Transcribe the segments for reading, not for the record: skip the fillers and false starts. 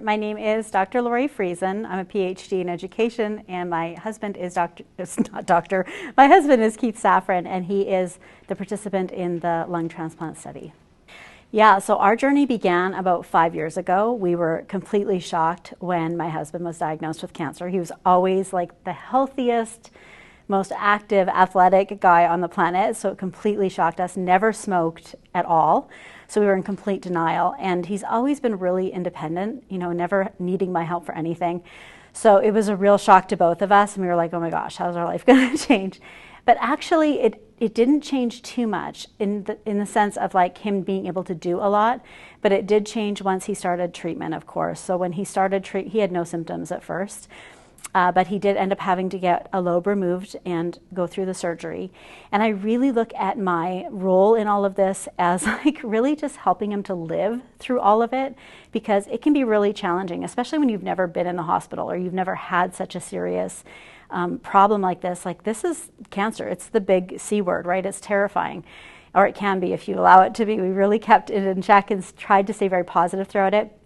My name is Dr. Lauries Friesen. I'm a PhD in education, and my husband is my husband is Keith Zafren, and he is the participant in the lung transplant study. Yeah, so our journey began about 5 years ago. We were completely shocked when my husband was diagnosed with cancer. He was always like the healthiest, most active, athletic guy on the planet, so it completely shocked us. Never smoked at all, so we were in complete denial. And he's always been really independent, never needing my help for anything. So it was a real shock to both of us, and we were like, oh my gosh, how's our life going to change? But actually, it didn't change too much in the sense of like him being able to do a lot, but it did change once he started treatment, of course. So when he started he had no symptoms at first. But he did end up having to get a lobe removed and go through the surgery. And I really look at my role in all of this as like really just helping him to live through all of it, because it can be really challenging, especially when you've never been in the hospital or you've never had such a serious problem like this. Like, this is cancer. It's the big C word, right? It's terrifying. Or it can be if you allow it to be. We really kept it in check and tried to stay very positive throughout it.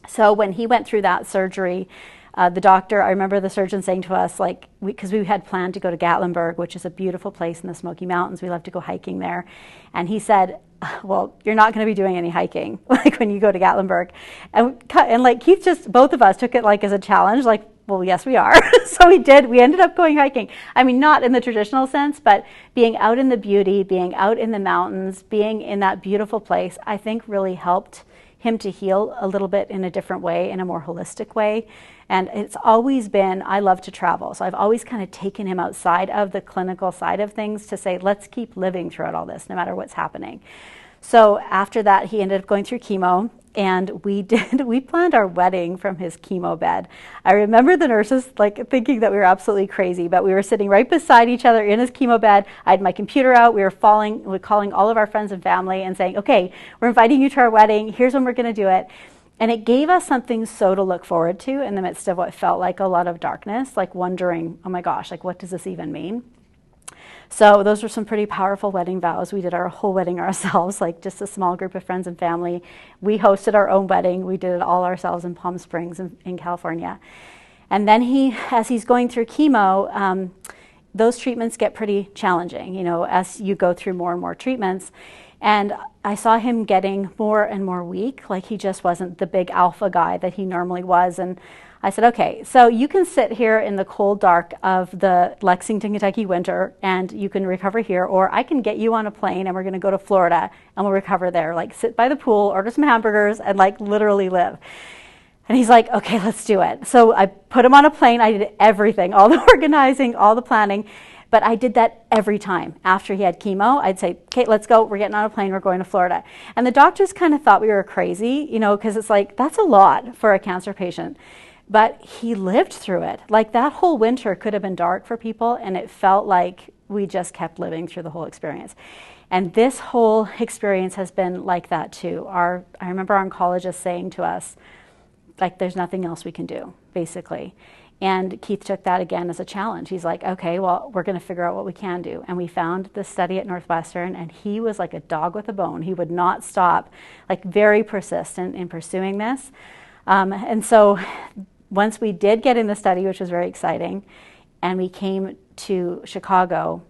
So when he went through that surgery, the doctor, I remember the surgeon saying to us, like, because we had planned to go to Gatlinburg, which is a beautiful place in the Smoky Mountains. We love to go hiking there. And he said, well, you're not going to be doing any hiking, like when you go to Gatlinburg. And like Keith, just both of us took it like as a challenge, like, well, yes, we are. So we did. We ended up going hiking. I mean, not in the traditional sense, but being out in the beauty, being out in the mountains, being in that beautiful place, I think really helped him to heal a little bit in a different way, in a more holistic way. And it's always been, I love to travel. So I've always kind of taken him outside of the clinical side of things to say, let's keep living throughout all this, no matter what's happening. So after that, he ended up going through chemo, and we planned our wedding from his chemo bed. I remember the nurses like thinking that we were absolutely crazy, but we were sitting right beside each other in his chemo bed. I had my computer out. We were calling all of our friends and family and saying, okay, we're inviting you to our wedding. Here's when we're going to do it. And it gave us something so to look forward to in the midst of what felt like a lot of darkness, like wondering, oh my gosh, like what does this even mean? So those were some pretty powerful wedding vows. We did our whole wedding ourselves, like just a small group of friends and family. We hosted our own wedding. We did it all ourselves in Palm Springs in California. And then as he's going through chemo, those treatments get pretty challenging, as you go through more and more treatments. And I saw him getting more and more weak, like he just wasn't the big alpha guy that he normally was. And I said, okay, so you can sit here in the cold dark of the Lexington, Kentucky winter, and you can recover here, or I can get you on a plane and we're going to go to Florida and we'll recover there. Like, sit by the pool, order some hamburgers, and like literally live. And he's like, okay, let's do it. So I put him on a plane. I did everything, all the organizing, all the planning. But I did that every time. After he had chemo, I'd say, Kate, let's go. We're getting on a plane. We're going to Florida. And the doctors kind of thought we were crazy, because it's like, that's a lot for a cancer patient. But he lived through it. Like, that whole winter could have been dark for people, and it felt like we just kept living through the whole experience. And this whole experience has been like that too. I remember our oncologist saying to us, like, there's nothing else we can do, basically. And Keith took that again as a challenge. He's like, okay, well, we're going to figure out what we can do. And we found this study at Northwestern, and he was like a dog with a bone. He would not stop, like very persistent in pursuing this. And so once we did get in the study, which was very exciting, and we came to Chicago,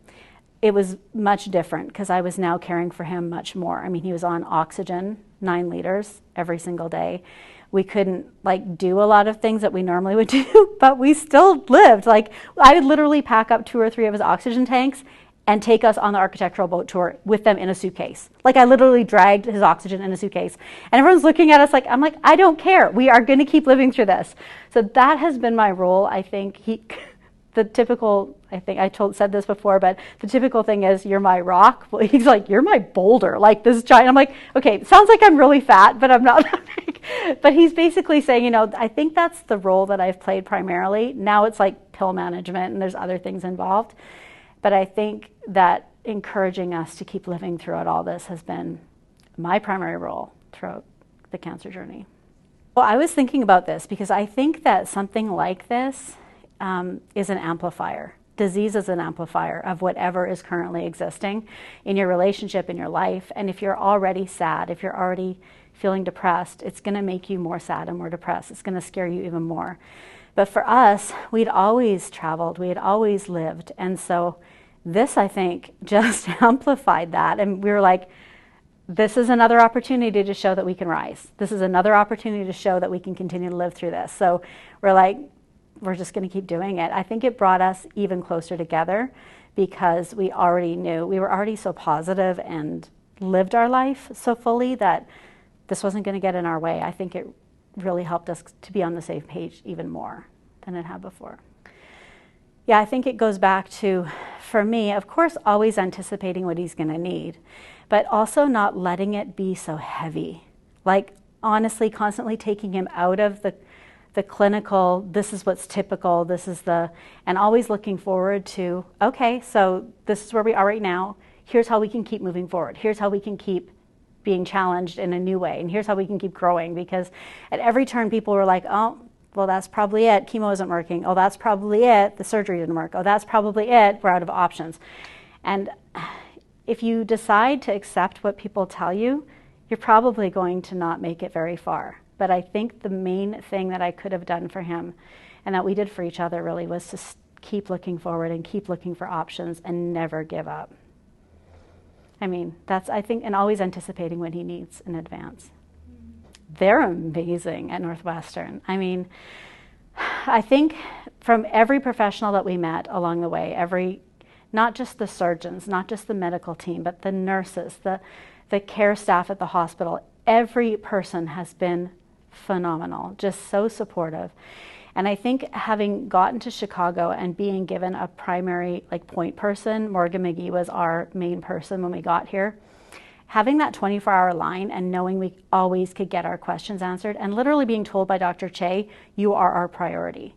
it was much different because I was now caring for him much more. I mean, he was on oxygen, 9 liters every single day. We couldn't like do a lot of things that we normally would do, but we still lived. Like, I would literally pack up 2 or 3 of his oxygen tanks and take us on the architectural boat tour with them in a suitcase. Like, I literally dragged his oxygen in a suitcase. And everyone's looking at us like, I'm like, I don't care. We are going to keep living through this. So that has been my role. I think the typical, I think I said this before, but the typical thing is, you're my rock. Well, he's like, you're my boulder, like this giant. I'm like, okay, sounds like I'm really fat, but I'm not that big. But he's basically saying, I think that's the role that I've played primarily. Now it's like pill management and there's other things involved. But I think that encouraging us to keep living throughout all this has been my primary role throughout the cancer journey. Well, I was thinking about this because I think that something like this is an amplifier. Disease is an amplifier of whatever is currently existing in your relationship, in your life. And if you're already sad, if you're already feeling depressed, it's going to make you more sad and more depressed. It's going to scare you even more. But for us, we'd always traveled, we had always lived. And so this, I think, just amplified that. And we were like, this is another opportunity to show that we can rise. This is another opportunity to show that we can continue to live through this. So we're like, we're just going to keep doing it. I think it brought us even closer together because we already knew, we were already so positive and lived our life so fully that this wasn't going to get in our way. I think it really helped us to be on the same page even more than it had before. Yeah, I think it goes back to, for me, of course, always anticipating what he's going to need, but also not letting it be so heavy. Like, honestly, constantly taking him out of the clinical, this is what's typical, this is and always looking forward to, okay, so this is where we are right now. Here's how we can keep moving forward. Here's how we can keep being challenged in a new way. And here's how we can keep growing. Because at every turn, people were like, oh, well, that's probably it. Chemo isn't working. Oh, that's probably it. The surgery didn't work. Oh, that's probably it. We're out of options. And if you decide to accept what people tell you, you're probably going to not make it very far. But I think the main thing that I could have done for him and that we did for each other really was to keep looking forward and keep looking for options and never give up. I mean, that's, I think, and always anticipating what he needs in advance. They're amazing at Northwestern. I mean, I think from every professional that we met along the way, not just the surgeons, not just the medical team, but the nurses, the care staff at the hospital, every person has been phenomenal, just so supportive. And I think having gotten to Chicago and being given a primary point person, Morgan McGee was our main person when we got here, having that 24-hour line and knowing we always could get our questions answered and literally being told by Dr. Che, you are our priority,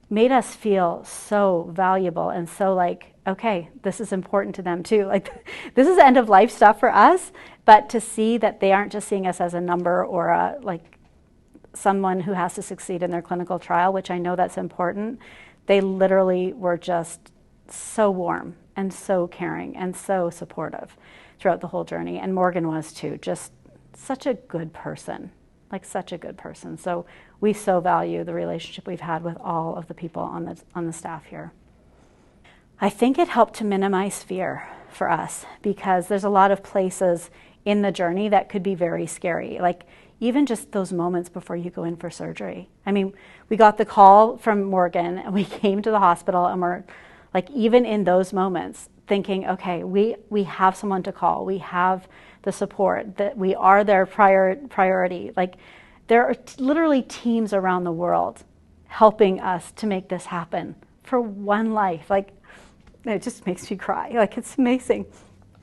made us feel so valuable and so okay, this is important to them too. This is end of life stuff for us, but to see that they aren't just seeing us as a number or someone who has to succeed in their clinical trial, which I know that's important. They literally were just so warm and so caring and so supportive throughout the whole journey. And Morgan was too, just such a good person, such a good person. So we so value the relationship we've had with all of the people on the staff here. I think it helped to minimize fear for us because there's a lot of places in the journey that could be very scary. Even just those moments before you go in for surgery. I mean, we got the call from Morgan and we came to the hospital and we're even in those moments thinking, okay, we have someone to call. We have the support, that we are their priority. There are literally teams around the world helping us to make this happen for one life. It just makes me cry. It's amazing.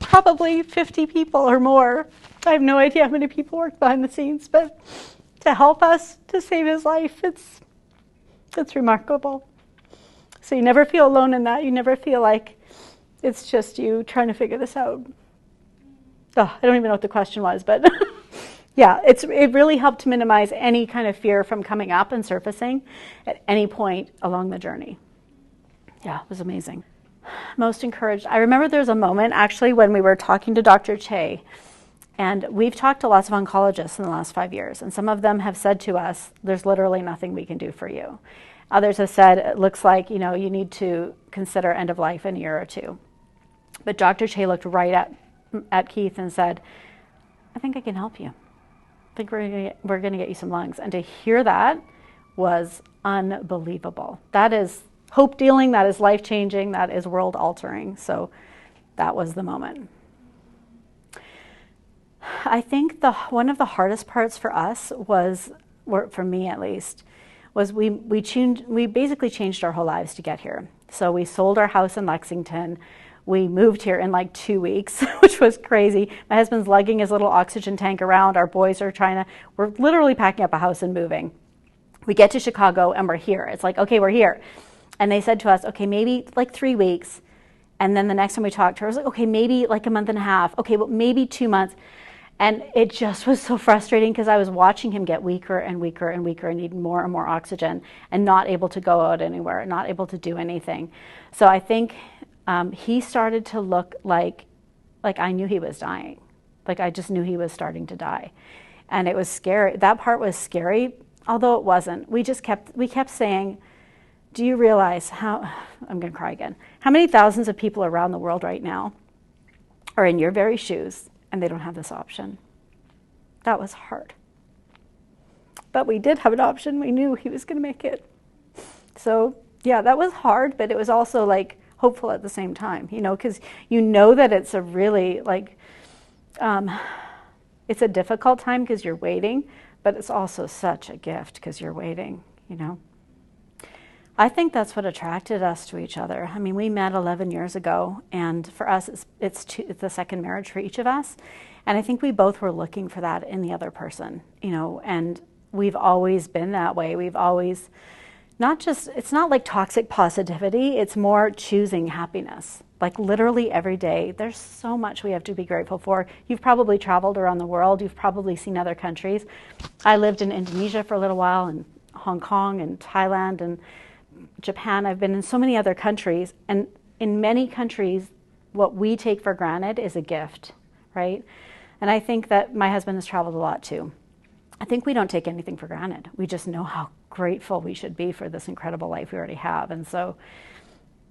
Probably 50 people or more. I have no idea how many people work behind the scenes, but to help us to save his life, it's remarkable. So you never feel alone in that. You never feel like it's just you trying to figure this out. Oh, I don't even know what the question was, but yeah, it really helped to minimize any kind of fear from coming up and surfacing at any point along the journey. Yeah, it was amazing. Most encouraged. I remember there was a moment actually when we were talking to Dr. Che, and we've talked to lots of oncologists in the last 5 years, and some of them have said to us, there's literally nothing we can do for you. Others have said, it looks like, you need to consider end of life in a year or two. But Dr. Che looked right at Keith and said, I think I can help you. I think we're going to get you some lungs. And to hear that was unbelievable. That is hope dealing, that is life changing, that is world altering. So that was the moment. I think one of the hardest parts for us was, or for me at least, was we basically changed our whole lives to get here. So we sold our house in Lexington. We moved here in 2 weeks, which was crazy. My husband's lugging his little oxygen tank around. Our boys are we're literally packing up a house and moving. We get to Chicago and we're here. It's okay, we're here. And they said to us, okay, maybe 3 weeks. And then the next time we talked to her, I was okay, maybe a month and a half. Okay, well, maybe 2 months. And it just was so frustrating because I was watching him get weaker and weaker and weaker and need more and more oxygen and not able to go out anywhere, not able to do anything. So I think he started to look like I knew he was dying. I just knew he was starting to die. And it was scary. That part was scary, although it wasn't. We kept saying, do you realize how, I'm going to cry again, how many thousands of people around the world right now are in your very shoes and they don't have this option? That was hard. But we did have an option. We knew he was going to make it. So yeah, that was hard, but it was also like hopeful at the same time, you know, because you know that it's a really like, it's a difficult time because you're waiting, but it's also such a gift because you're waiting, you know. I think that's what attracted us to each other. I mean, we met 11 years ago, and for us, it's the second marriage for each of us. And I think we both were looking for that in the other person, you know, and we've always been that way. We've always, it's not like toxic positivity, it's more choosing happiness. Like literally every day, there's so much we have to be grateful for. You've probably traveled around the world, you've probably seen other countries. I lived in Indonesia for a little while, and Hong Kong and Thailand and Japan. I've been in so many other countries, and in many countries, what we take for granted is a gift, right? And I think that my husband has traveled a lot too. I think we don't take anything for granted. We just know how grateful we should be for this incredible life we already have. And so,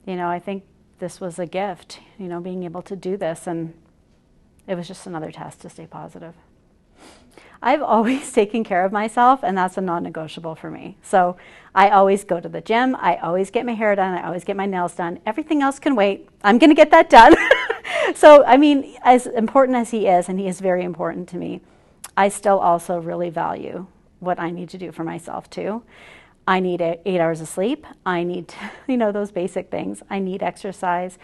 you know, I think this was a gift, you know, being able to do this, and it was just another test to stay positive. I've always taken care of myself, and that's a non-negotiable for me. So I always go to the gym, I always get my hair done, I always get my nails done. Everything else can wait. I'm going to get that done. So, I mean, as important as he is, and he is very important to me, I still also really value what I need to do for myself too. I need 8 hours of sleep. I need, you know, those basic things. I need exercise.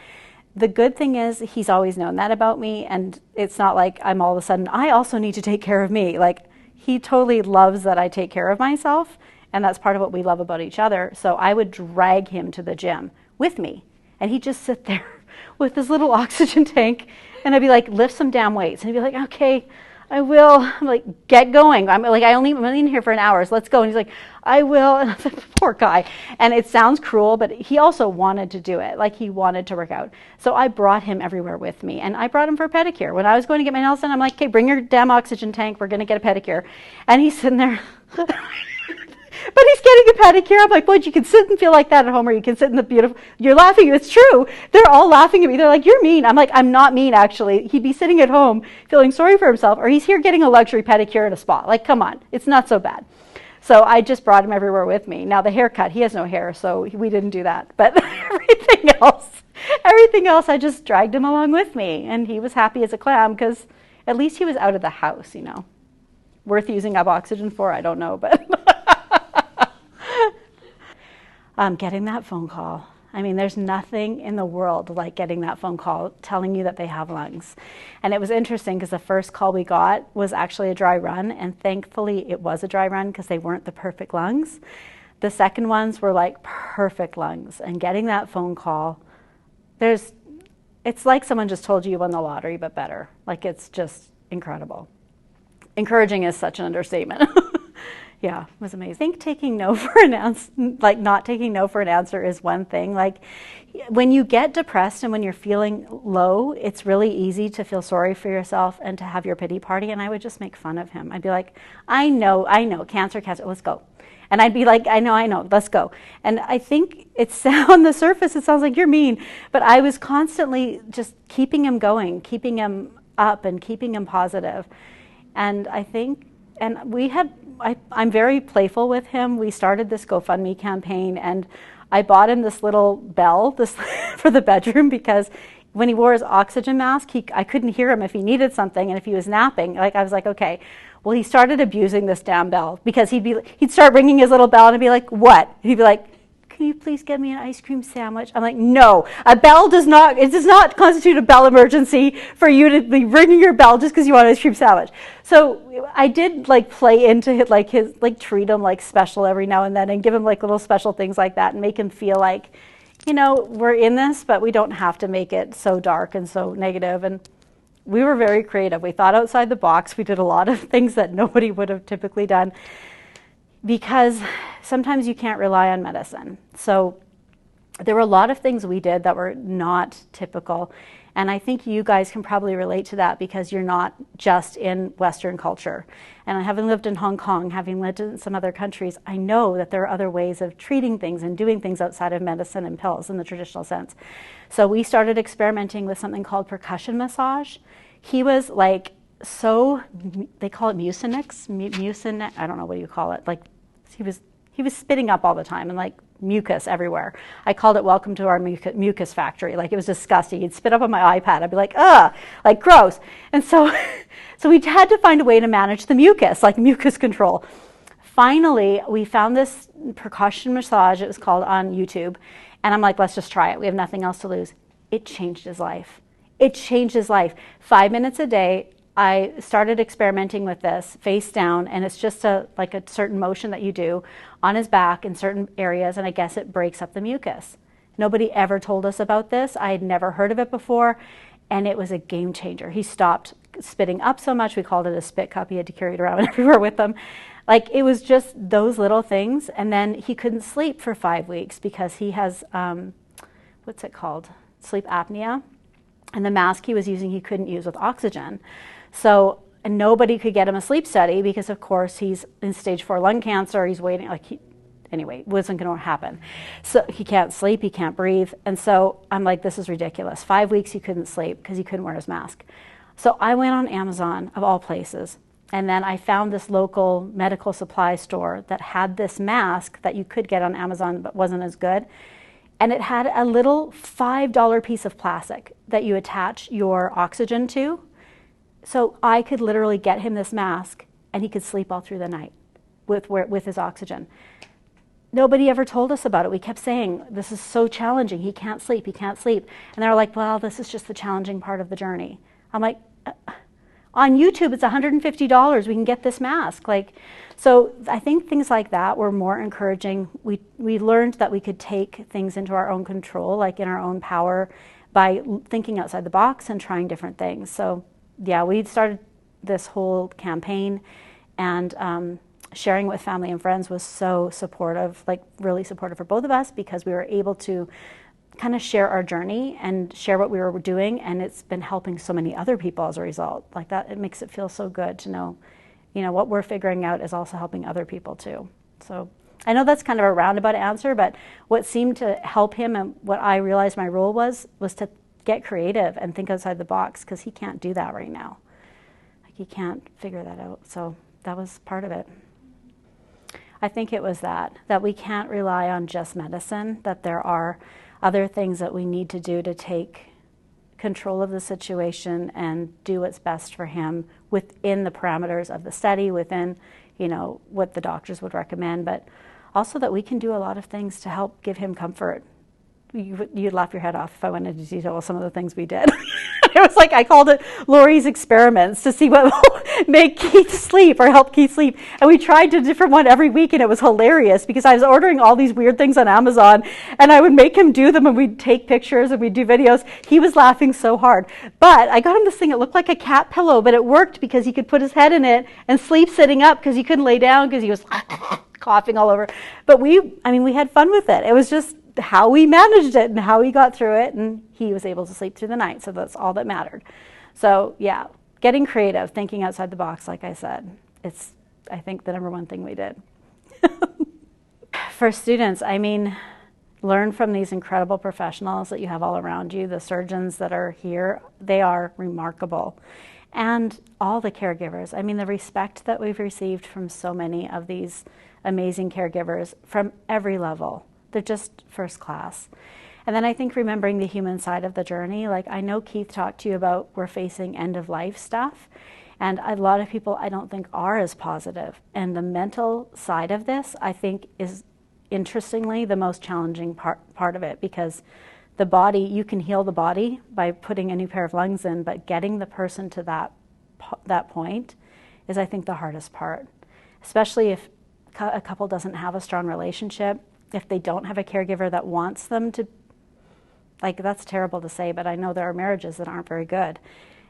The good thing is he's always known that about me, and it's not like I'm all of a sudden, I also need to take care of me. Like, he totally loves that I take care of myself, and that's part of what we love about each other. So I would drag him to the gym with me, and he'd just sit there with his little oxygen tank, and I'd be like, lift some damn weights. And he'd be like, okay, I will. I'm like, get going. I'm only in here for an hour, so let's go. And he's like, I will. And I was like, poor guy. And it sounds cruel, but he also wanted to do it. Like, he wanted to work out. So I brought him everywhere with me. And I brought him for a pedicure. When I was going to get my nails done, I'm like, okay, bring your damn oxygen tank. We're going to get a pedicure. And he's sitting there. But he's getting a pedicure. I'm like, well, you can sit and feel like that at home, or you can sit in the beautiful, you're laughing, it's true. They're all laughing at me. They're like, you're mean. I'm like, I'm not mean, actually. He'd be sitting at home feeling sorry for himself, or he's here getting a luxury pedicure at a spa. Like, come on, it's not so bad. So I just brought him everywhere with me. Now the haircut, he has no hair, so we didn't do that. But everything else, I just dragged him along with me. And he was happy as a clam, because at least he was out of the house, you know. Worth using up oxygen for, I don't know, but... Getting that phone call. I mean, there's nothing in the world like getting that phone call telling you that they have lungs. And it was interesting because the first call we got was actually a dry run, and thankfully it was a dry run because they weren't the perfect lungs. The second ones were like perfect lungs. And getting that phone call, it's like someone just told you won the lottery, but better. Like, it's just incredible. Encouraging is such an understatement. Yeah, it was amazing. I think taking no for an answer, like not taking no for an answer, is one thing. Like, when you get depressed and when you're feeling low, it's really easy to feel sorry for yourself and to have your pity party. And I would just make fun of him. I'd be like, I know, cancer, let's go. And I'd be like, I know, let's go. And I think it's on the surface, it sounds like you're mean, but I was constantly just keeping him going, keeping him up and keeping him positive. And I think, and I'm very playful with him. We started this GoFundMe campaign, and I bought him this little bell for the bedroom, because when he wore his oxygen mask, I couldn't hear him if he needed something, and if he was napping, like, I was like, okay. Well, he started abusing this damn bell, because he'd start ringing his little bell, and I'd be like, what? He'd be like, can you please get me an ice cream sandwich? I'm like, no, it does not constitute a bell emergency for you to be ringing your bell just because you want an ice cream sandwich. So I did like play into it, like treat him like special every now and then, and give him like little special things like that, and make him feel like, you know, we're in this, but we don't have to make it so dark and so negative. And we were very creative. We thought outside the box. We did a lot of things that nobody would have typically done, because sometimes you can't rely on medicine. So there were a lot of things we did that were not typical. And I think you guys can probably relate to that because you're not just in Western culture. And having lived in Hong Kong, having lived in some other countries, I know that there are other ways of treating things and doing things outside of medicine and pills in the traditional sense. So we started experimenting with something called percussion massage. He was like, they call it mucinex, I don't know what you call it. Like he was spitting up all the time and like mucus everywhere. I called it welcome to our mucus factory. Like it was disgusting. He'd spit up on my iPad. I'd be like, ugh, like gross. And so we had to find a way to manage the mucus, like mucus control. Finally, we found this percussion massage, it was called, on YouTube. And I'm like, let's just try it. We have nothing else to lose. It changed his life. It changed his life. 5 minutes a day, I started experimenting with this face down, and it's just like a certain motion that you do on his back in certain areas, and I guess it breaks up the mucus. Nobody ever told us about this. I had never heard of it before, and it was a game changer. He stopped spitting up so much. We called it a spit cup. He had to carry it around everywhere with him. Like it was just those little things, and then he couldn't sleep for 5 weeks because he has, what's it called? Sleep apnea. And the mask he was using, he couldn't use with oxygen. So and nobody could get him a sleep study because, of course, he's in stage 4 lung cancer. He's waiting, anyway, it wasn't going to happen. So he can't sleep, he can't breathe. And so I'm like, this is ridiculous. 5 weeks he couldn't sleep because he couldn't wear his mask. So I went on Amazon, of all places, and then I found this local medical supply store that had this mask that you could get on Amazon but wasn't as good. And it had a little $5 piece of plastic that you attach your oxygen to. So I could literally get him this mask and he could sleep all through the night with his oxygen. Nobody ever told us about it. We kept saying, this is so challenging. He can't sleep, he can't sleep. And they're like, well, this is just the challenging part of the journey. I'm like, on YouTube, it's $150. We can get this mask. So I think things like that were more encouraging. We learned that we could take things into our own control, like in our own power, by thinking outside the box and trying different things. So yeah, we started this whole campaign, and sharing with family and friends was so supportive, like really supportive for both of us, because we were able to kind of share our journey and share what we were doing, and it's been helping so many other people as a result. Like that, it makes it feel so good to know, what we're figuring out is also helping other people too. So I know that's kind of a roundabout answer, but what seemed to help him and what I realized my role was to get creative and think outside the box, because he can't do that right now. Like he can't figure that out. So that was part of it. I think it was that we can't rely on just medicine, that there are other things that we need to do to take control of the situation and do what's best for him within the parameters of the study, within, what the doctors would recommend, but also that we can do a lot of things to help give him comfort. You'd laugh your head off if I went into detail with some of the things we did. It was like I called it Lauries experiments to see what will make Keith sleep or help Keith sleep. And we tried a different one every week, and it was hilarious because I was ordering all these weird things on Amazon, and I would make him do them, and we'd take pictures and we'd do videos. He was laughing so hard. But I got him this thing, it looked like a cat pillow, but it worked because he could put his head in it and sleep sitting up because he couldn't lay down because he was coughing all over. But we had fun with it. It was just how we managed it and how we got through it, and he was able to sleep through the night, so that's all that mattered. So yeah, getting creative, thinking outside the box, like I said, it's, I think, the number one thing we did. For students, learn from these incredible professionals that you have all around you. The surgeons that are here, they are remarkable. And all the caregivers. The respect that we've received from so many of these amazing caregivers from every level. They're just first class. And then I think remembering the human side of the journey, like I know Keith talked to you about we're facing end of life stuff, and a lot of people I don't think are as positive. And the mental side of this, I think, is interestingly the most challenging part of it, because the body, you can heal the body by putting a new pair of lungs in, but getting the person to that point is, I think, the hardest part, especially if a couple doesn't have a strong relationship. If they don't have a caregiver that wants them to, that's terrible to say, but I know there are marriages that aren't very good,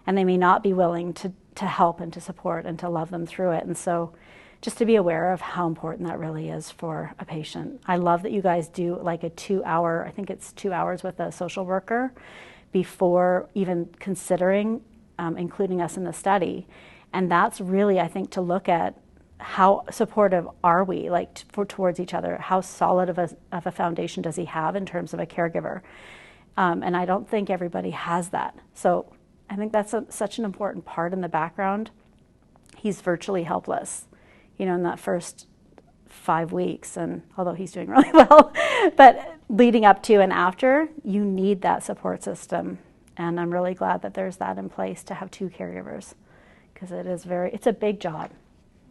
and they may not be willing to help and to support and to love them through it. And so just to be aware of how important that really is for a patient. I love that you guys do like a 2-hour, I think it's 2 hours with a social worker before even considering including us in the study. And that's really, I think, to look at how supportive are we, like towards each other? How solid of a foundation does he have in terms of a caregiver? And I don't think everybody has that. So I think that's such an important part in the background. He's virtually helpless, you know, in that first 5 weeks, and although he's doing really well, but leading up to and after, you need that support system. And I'm really glad that there's that in place to have 2 caregivers, because it's a big job.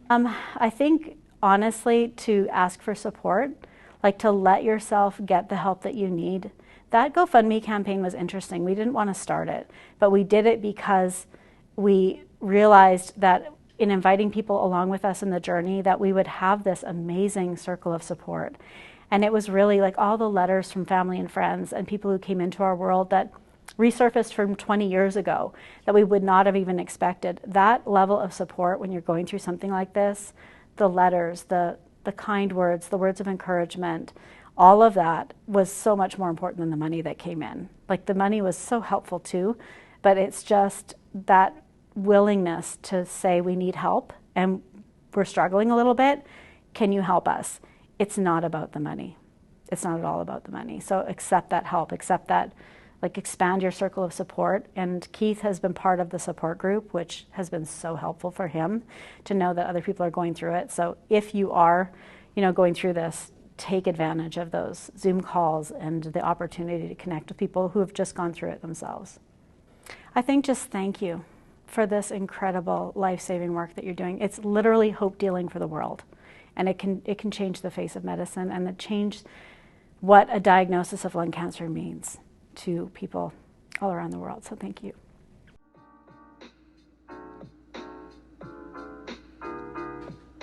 I think, honestly, to ask for support, like to let yourself get the help that you need. That GoFundMe campaign was interesting. We didn't want to start it, but we did it because we realized that in inviting people along with us in the journey, that we would have this amazing circle of support. And it was really like all the letters from family and friends and people who came into our world that resurfaced from 20 years ago that we would not have even expected. That level of support when you're going through something like this, the letters, the kind words, the words of encouragement, all of that was so much more important than the money that came in. Like, the money was so helpful too, but it's just that willingness to say we need help and we're struggling a little bit. Can you help us? It's not about the money. It's not at all about the money. So accept that help, accept that, like, expand your circle of support. And Keith has been part of the support group, which has been so helpful for him to know that other people are going through it. So if you are, you know, going through this, take advantage of those Zoom calls and the opportunity to connect with people who have just gone through it themselves. I think just thank you for this incredible life-saving work that you're doing. It's literally hope dealing for the world. And it can change the face of medicine, and it change what a diagnosis of lung cancer means to people all around the world. So thank you.